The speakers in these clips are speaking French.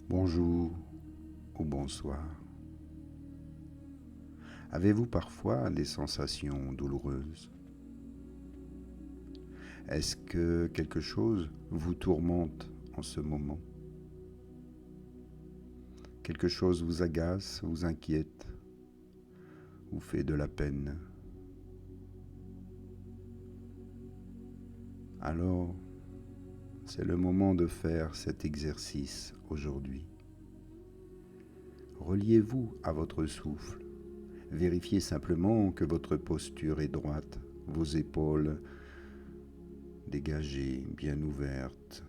Bonjour ou bonsoir. Avez-vous parfois des sensations douloureuses? Est-ce que quelque chose vous tourmente en ce moment? Quelque chose vous agace, vous inquiète, vous fait de la peine? Alors, c'est le moment de faire cet exercice aujourd'hui. Reliez-vous à votre souffle. Vérifiez simplement que votre posture est droite, vos épaules dégagées, bien ouvertes.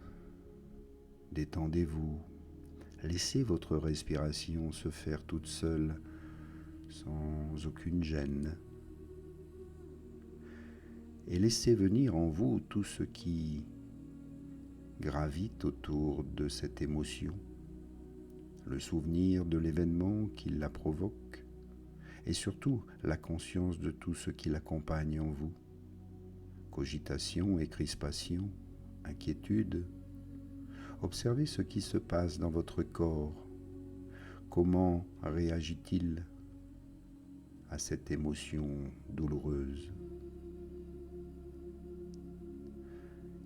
Détendez-vous. Laissez votre respiration se faire toute seule, sans aucune gêne. Et laissez venir en vous tout ce qui gravite autour de cette émotion, le souvenir de l'événement qui la provoque, et surtout la conscience de tout ce qui l'accompagne en vous. Cogitation et crispation, inquiétude. Observez ce qui se passe dans votre corps. Comment réagit-il à cette émotion douloureuse?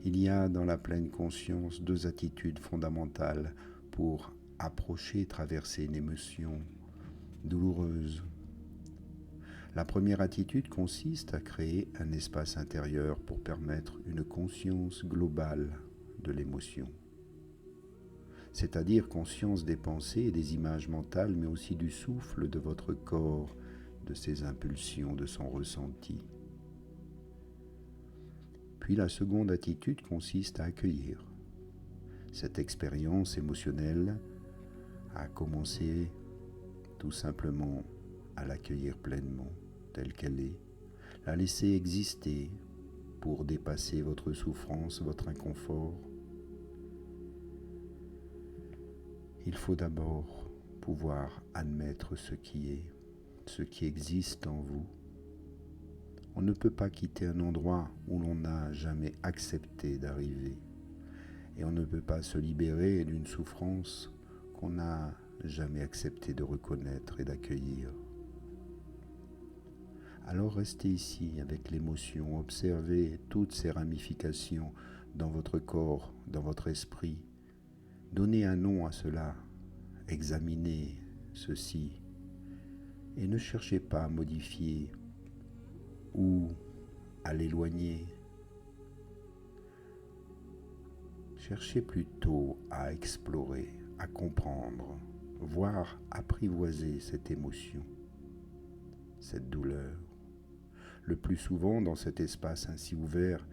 Il y a dans la pleine conscience deux attitudes fondamentales pour approcher, traverser une émotion douloureuse. La première attitude consiste à créer un espace intérieur pour permettre une conscience globale de l'émotion. C'est-à-dire conscience des pensées et des images mentales, mais aussi du souffle de votre corps, de ses impulsions, de son ressenti. Puis la seconde attitude consiste à accueillir cette expérience émotionnelle, à commencer tout simplement à l'accueillir pleinement, telle qu'elle est, la laisser exister pour dépasser votre souffrance, votre inconfort. Il faut d'abord pouvoir admettre ce qui est, ce qui existe en vous. On ne peut pas quitter un endroit où l'on n'a jamais accepté d'arriver. Et on ne peut pas se libérer d'une souffrance qu'on n'a jamais accepté de reconnaître et d'accueillir. Alors restez ici avec l'émotion, observez toutes ces ramifications dans votre corps, dans votre esprit. Donnez un nom à cela, examinez ceci et ne cherchez pas à modifier ou à l'éloigner. Cherchez plutôt à explorer, à comprendre, voire apprivoiser cette émotion, cette douleur. Le plus souvent, dans cet espace ainsi ouvert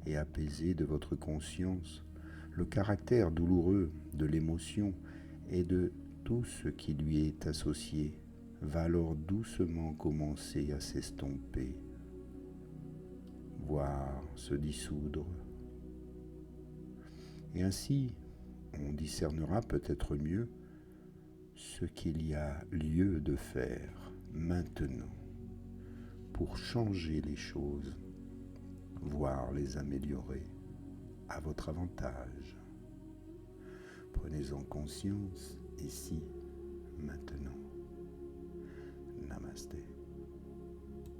et apaisé de votre conscience, le caractère douloureux de l'émotion et de tout ce qui lui est associé va alors doucement commencer à s'estomper, voire se dissoudre. Et ainsi, on discernera peut-être mieux ce qu'il y a lieu de faire maintenant pour changer les choses, voire les améliorer à votre avantage. Prenez-en conscience ici, maintenant. Namasté.